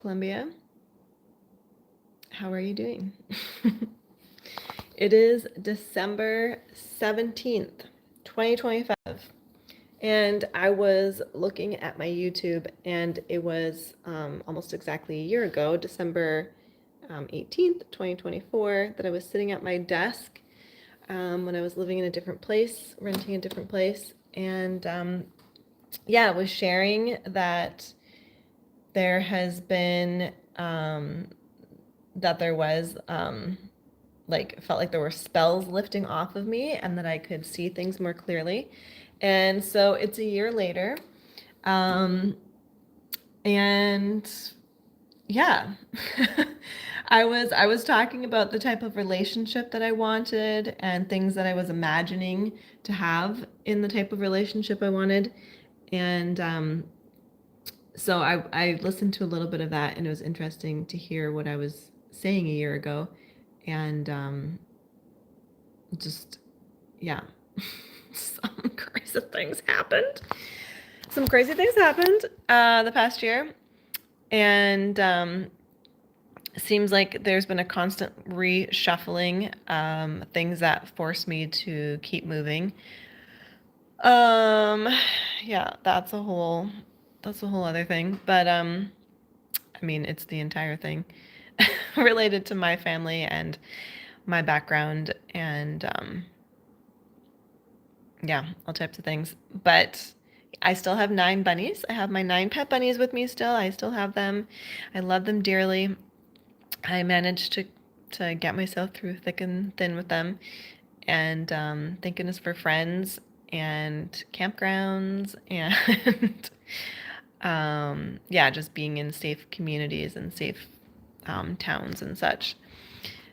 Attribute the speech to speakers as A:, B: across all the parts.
A: Columbia. How are you doing? It is December 17th, 2025. And I was looking at my YouTube, and it was almost exactly a year ago, December 18th, 2024, that I was sitting at my desk when I was living in a different place, renting a different place. And I was sharing that there has been that there was felt like there were spells lifting off of me and that I could see things more clearly. And so it's a year later. And yeah, I was talking about the type of relationship that I wanted and things that I was imagining to have in the type of relationship I wanted. And so I listened to a little bit of that, and it was interesting to hear what I was saying a year ago. And just, yeah, some crazy things happened. Some crazy things happened the past year. And seems like there's been a constant reshuffling, things that force me to keep moving. Yeah, that's a whole other thing. But I mean, it's the entire thing related to my family and my background and yeah, all types of things. But I still have 9 bunnies. I have my 9 pet bunnies with me still. I still have them. I love them dearly. I managed to get myself through thick and thin with them. And thank goodness for friends and campgrounds and just being in safe communities and safe towns and such.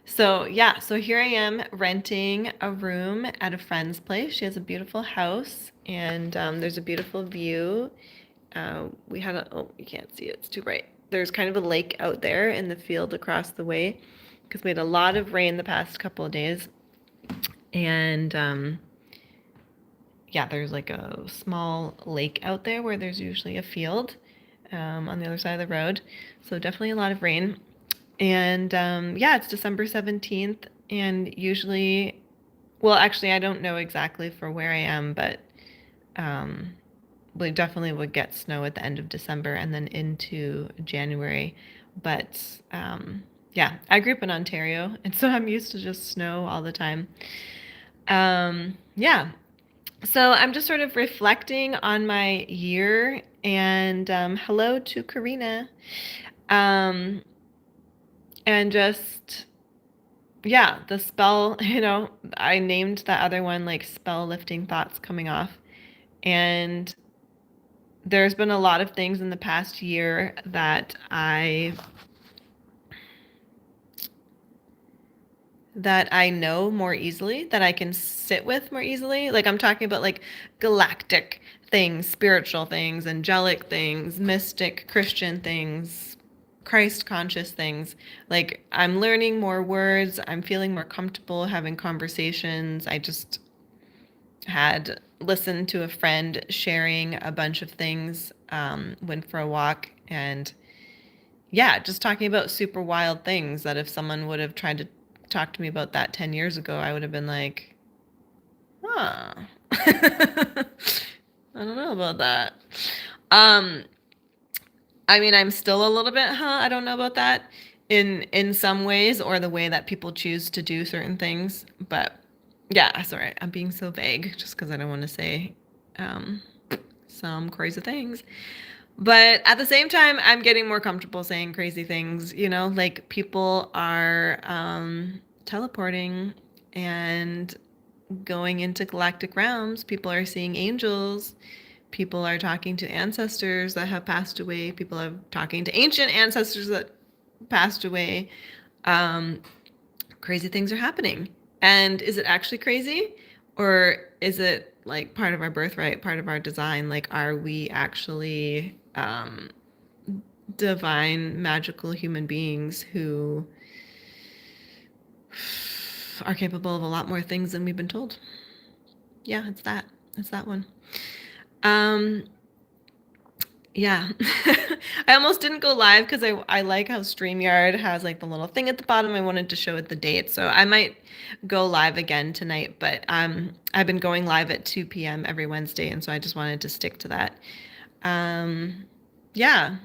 A: So here I am renting a room at a friend's place. She has a beautiful house, and there's a beautiful view. We had you can't see it, it's too bright. There's kind of a lake out there in the field across the way because we had a lot of rain the past couple of days. And there's like a small lake out there where there's usually a field on the other side of the road. So definitely a lot of rain. And it's December 17th, and usually, well, actually, I don't know exactly for where I am, but we definitely would get snow at the end of December and then into January. But I grew up in Ontario, and so I'm used to just snow all the time. So I'm just sort of reflecting on my year, and hello to Karina. And just, the spell, I named that other one like spell lifting thoughts coming off. And there's been a lot of things in the past year that I know more easily, that I can sit with more easily. Like I'm talking about like galactic things, spiritual things, angelic things, mystic Christian things, Christ conscious things. Like I'm learning more words. I'm feeling more comfortable having conversations. I just had listened to a friend sharing a bunch of things, went for a walk, and just talking about super wild things that if someone would have tried to talk to me about that 10 years ago, I would have been like, huh. I don't know about that. I mean, I'm still a little bit, I don't know about that in some ways, or the way that people choose to do certain things. But yeah, sorry, I'm being so vague just because I don't want to say some crazy things. But at the same time, I'm getting more comfortable saying crazy things, like people are teleporting and going into galactic realms. People are seeing angels. People are talking to ancestors that have passed away. People are talking to ancient ancestors that passed away. Crazy things are happening. And is it actually crazy? Or is it like part of our birthright, part of our design? Like, are we actually divine, magical human beings who are capable of a lot more things than we've been told? Yeah, it's that. It's that one. Yeah. I almost didn't go live because I like how StreamYard has like the little thing at the bottom. I wanted to show it the date. So I might go live again tonight, but I've been going live at 2 p.m. every Wednesday, and so I just wanted to stick to that. Um, yeah.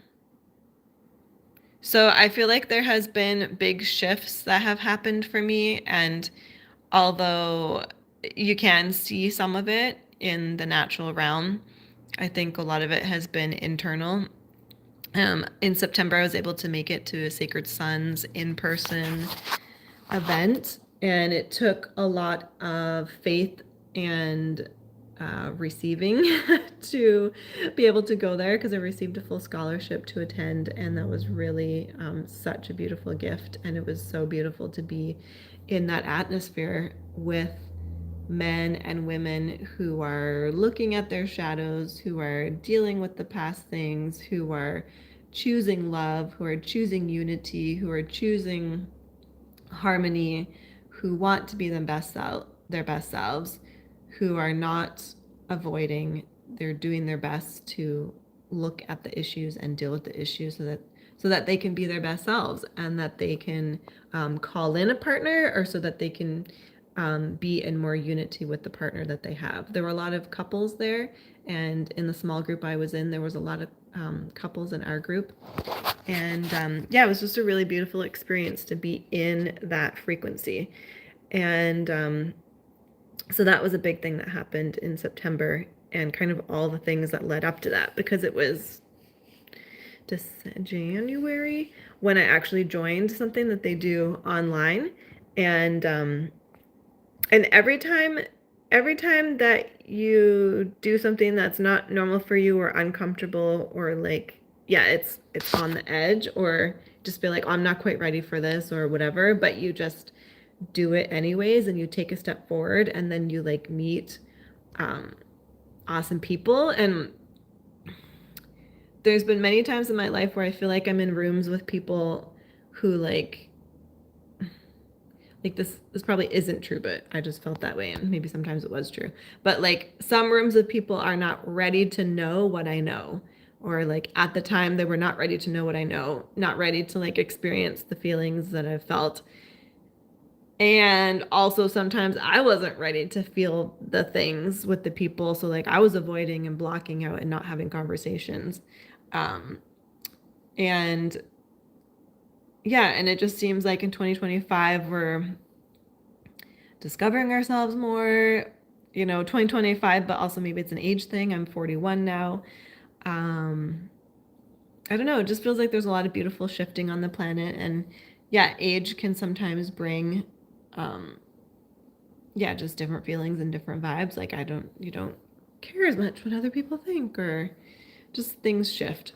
A: So I feel like there has been big shifts that have happened for me, and although you can see some of it in the natural realm, I think a lot of it has been internal. In September, I was able to make it to a Sacred Sons in-person event, and it took a lot of faith and receiving to be able to go there, because I received a full scholarship to attend, and that was really such a beautiful gift, and it was so beautiful to be in that atmosphere with men and women who are looking at their shadows, who are dealing with the past things, who are choosing love, who are choosing unity, who are choosing harmony, who want to be their best selves, who are not avoiding. They're doing their best to look at the issues and deal with the issues so that they can be their best selves, and that they can call in a partner, or so that they can be in more unity with the partner that they have. There were a lot of couples there, and in the small group I was in, there was a lot of couples in our group. And yeah, it was just a really beautiful experience to be in that frequency. And so that was a big thing that happened in September, and kind of all the things that led up to that, because it was January when I actually joined something that they do online. And every time that you do something that's not normal for you, or uncomfortable, or like, yeah, it's on the edge, or just feel like, oh, I'm not quite ready for this, or whatever, but you just do it anyways, and you take a step forward, and then you like meet awesome people. And there's been many times in my life where I feel like I'm in rooms with people who like this probably isn't true, but I just felt that way, and maybe sometimes it was true. But like, some rooms of people are not ready to know what I know, or like at the time they were not ready to know what I know, not ready to like experience the feelings that I've felt. And also sometimes I wasn't ready to feel the things with the people, so like I was avoiding and blocking out and not having conversations. And yeah, and it just seems like in 2025 we're discovering ourselves more, 2025, but also maybe it's an age thing. I'm 41 now. I don't know, it just feels like there's a lot of beautiful shifting on the planet. And yeah, age can sometimes bring yeah, just different feelings and different vibes. Like, you don't care as much what other people think, or just things shift.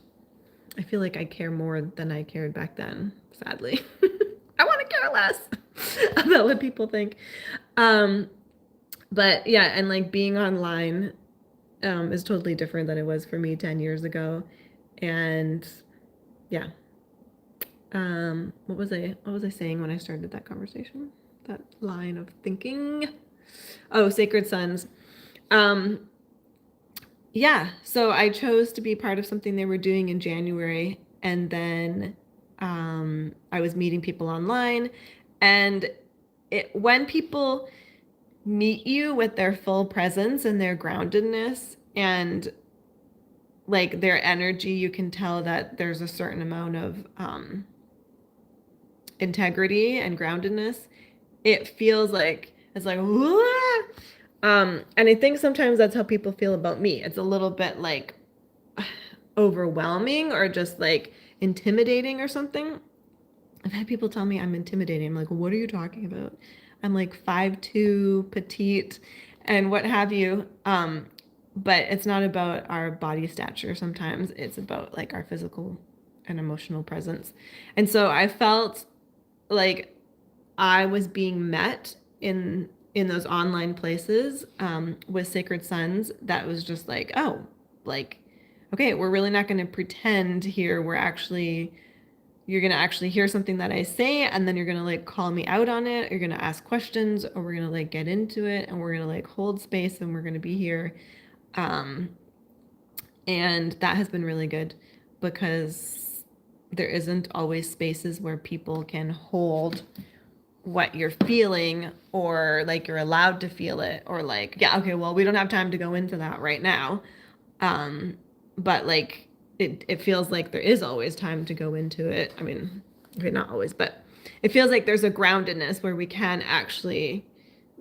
A: I feel like I care more than I cared back then, sadly. I want to care less about what people think. But yeah, and like being online is totally different than it was for me 10 years ago. And yeah. What was I saying when I started that conversation? That line of thinking. Oh, Sacred Sons. Yeah, so I chose to be part of something they were doing in January, and then I was meeting people online, and when people meet you with their full presence and their groundedness and like their energy, you can tell that there's a certain amount of integrity and groundedness. It feels like it's like, and I think sometimes that's how people feel about me. It's a little bit like overwhelming, or just like intimidating or something. I've had people tell me I'm intimidating. I'm like, what are you talking about? I'm like 5'2", petite, and what have you. But it's not about our body stature. Sometimes it's about like our physical and emotional presence. And so I felt like I was being met in those online places with Sacred Sons. That was just like, oh, like, okay, we're really not going to pretend here. You're going to actually hear something that I say, and then you're going to like call me out on it. You're going to ask questions, or we're going to like get into it, and we're going to like hold space, and we're going to be here. And that has been really good because there isn't always spaces where people can hold what you're feeling, or like you're allowed to feel it, or like, yeah, okay, well, we don't have time to go into that right now. But like it feels like there is always time to go into it. I mean, okay, not always, but it feels like there's a groundedness where we can actually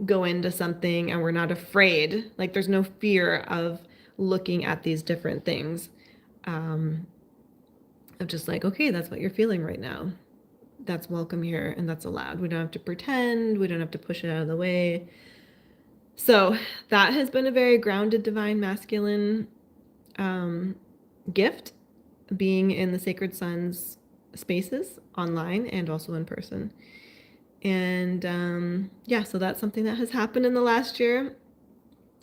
A: go into something and we're not afraid. Like there's no fear of looking at these different things. Of just like, okay, that's what you're feeling right now. That's welcome here and that's allowed. We don't have to pretend. We don't have to push it out of the way. So that has been a very grounded divine masculine gift, being in the Sacred Sons spaces online and also in person. And yeah, so that's something that has happened in the last year,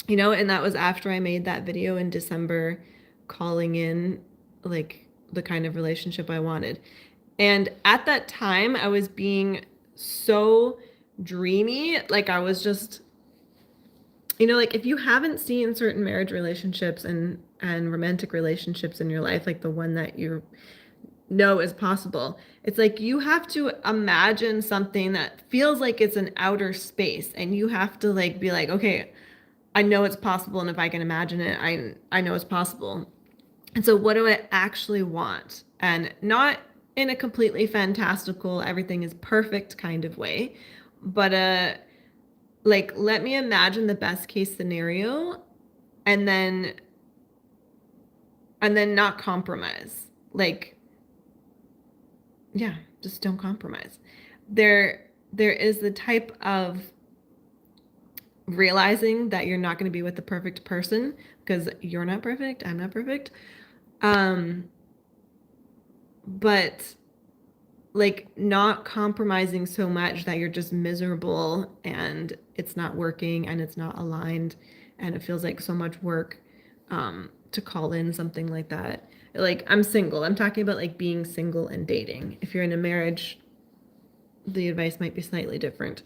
A: you know, and that was after I made that video in December calling in like the kind of relationship I wanted. And at that time, I was being so dreamy. Like I was just, you know, like if you haven't seen certain marriage relationships and romantic relationships in your life, like the one that you know is possible, it's like you have to imagine something that feels like it's an outer space, and you have to like be like, okay, I know it's possible, and if I can imagine it, I know it's possible. And so what do I actually want? And not in a completely fantastical, everything is perfect kind of way, but like let me imagine the best case scenario, and then not compromise. Like, yeah, just don't compromise. There is the type of realizing that you're not going to be with the perfect person, because you're not perfect, I'm not perfect. But like not compromising so much that you're just miserable and it's not working and it's not aligned and it feels like so much work to call in something like that. Like I'm single. I'm talking about like being single and dating. If you're in a marriage, the advice might be slightly different.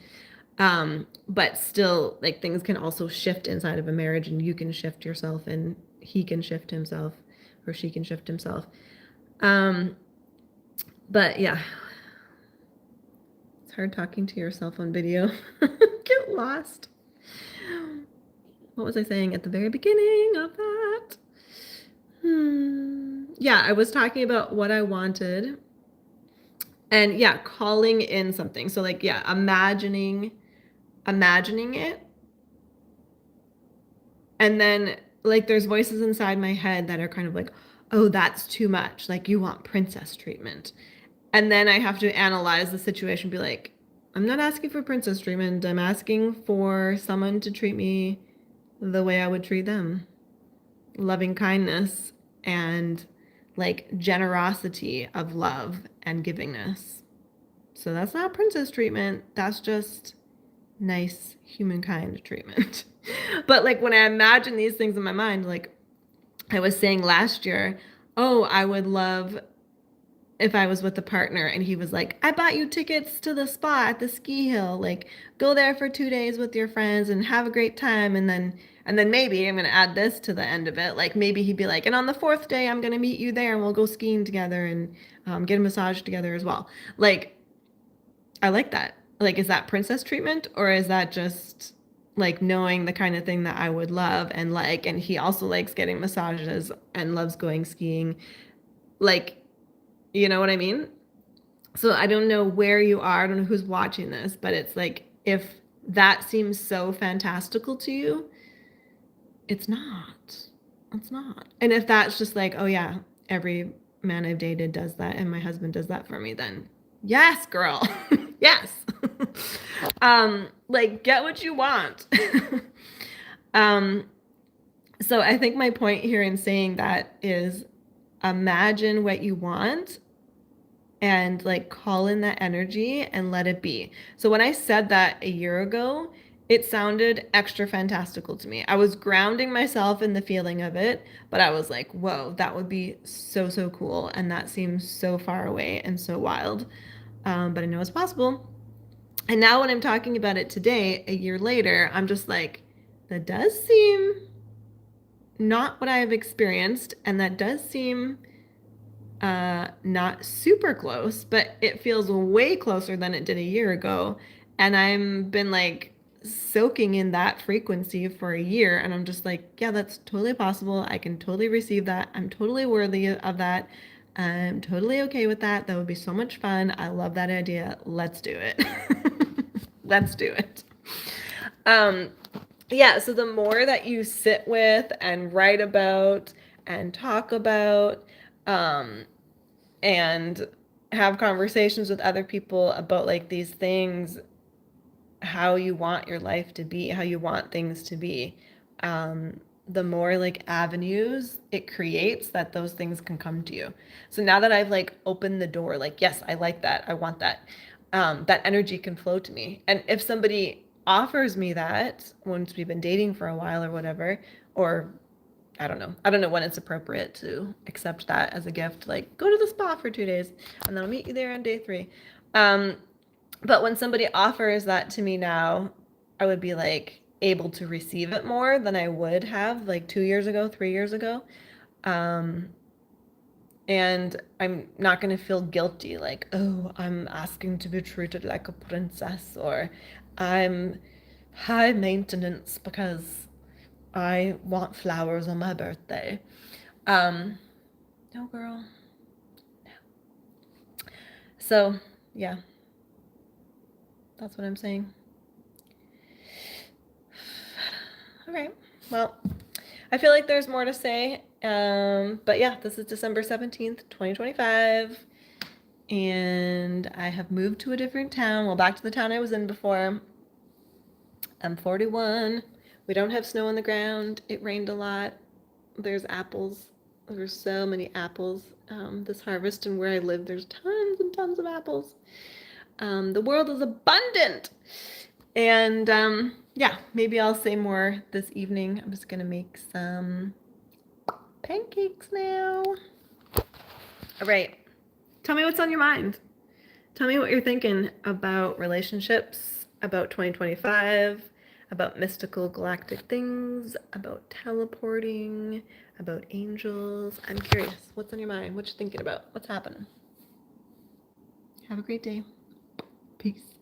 A: But still, like things can also shift inside of a marriage, and you can shift yourself and he can shift himself or she can shift himself. But yeah, it's hard talking to yourself on video. Get lost. What was I saying at the very beginning of that? Yeah, I was talking about what I wanted. And yeah, calling in something. So like, yeah, imagining it. And then like there's voices inside my head that are kind of like, oh, that's too much. Like you want princess treatment. And then I have to analyze the situation, be like, I'm not asking for princess treatment. I'm asking for someone to treat me the way I would treat them. Loving kindness and like generosity of love and givingness. So that's not princess treatment. That's just nice humankind treatment. But like when I imagine these things in my mind, like I was saying last year, oh, I would love if I was with a partner and he was like, I bought you tickets to the spa at the ski hill, like go there for 2 days with your friends and have a great time. And then maybe I'm going to add this to the end of it. Like maybe he'd be like, and on the fourth day, I'm going to meet you there and we'll go skiing together and get a massage together as well. Like, I like that. Like, is that princess treatment, or is that just like knowing the kind of thing that I would love and like, and he also likes getting massages and loves going skiing? Like, you know what I mean? So I don't know where you are. I don't know who's watching this, but it's like, if that seems so fantastical to you, it's not. It's not. And if that's just like, oh yeah, every man I've dated does that and my husband does that for me, then yes, girl. Yes. Like get what you want. So I think my point here in saying that is imagine what you want and like call in that energy and let it be. So when I said that a year ago, it sounded extra fantastical to me. I was grounding myself in the feeling of it, but I was like, whoa, that would be so, so cool. And that seems so far away and so wild. But I know it's possible. And now when I'm talking about it today, a year later, I'm just like, that does seem not what I have experienced, and that does seem not super close, but it feels way closer than it did a year ago. And I've been like soaking in that frequency for a year, and I'm just like, yeah, that's totally possible. I can totally receive that. I'm totally worthy of that. I'm totally okay with that. That would be so much fun. I love that idea. Let's do it. Let's do it. Um, yeah, so the more that you sit with and write about and talk about, um, and have conversations with other people about like these things, how you want your life to be, how you want things to be, the more like avenues it creates that those things can come to you. So now that I've like opened the door, like, yes, I like that, I want that, that energy can flow to me. And if somebody offers me that once we've been dating for a while or whatever, or I don't know. I don't know when it's appropriate to accept that as a gift. Like, go to the spa for 2 days, and then I'll meet you there on day 3. Um, but when somebody offers that to me now, I would be like able to receive it more than I would have like 2 years ago, 3 years ago. Um, and I'm not going to feel guilty like, oh, I'm asking to be treated like a princess, or I'm high maintenance because I want flowers on my birthday. Um, no, girl. So, yeah, that's what I'm saying. All right. Well, I feel like there's more to say. But yeah, this is December 17th, 2025. And I have moved to a different town. Well, back to the town I was in before. I'm 41. We don't have snow on the ground. It rained a lot. There's apples. There's so many apples this harvest, and where I live, there's tons and tons of apples. The world is abundant. And yeah, maybe I'll say more this evening. I'm just going to make some pancakes now. All right. Tell me what's on your mind. Tell me what you're thinking about relationships, about 2025, about mystical galactic things, about teleporting, about angels. I'm curious. What's on your mind? What you thinking about? What's happening? Have a great day. Peace.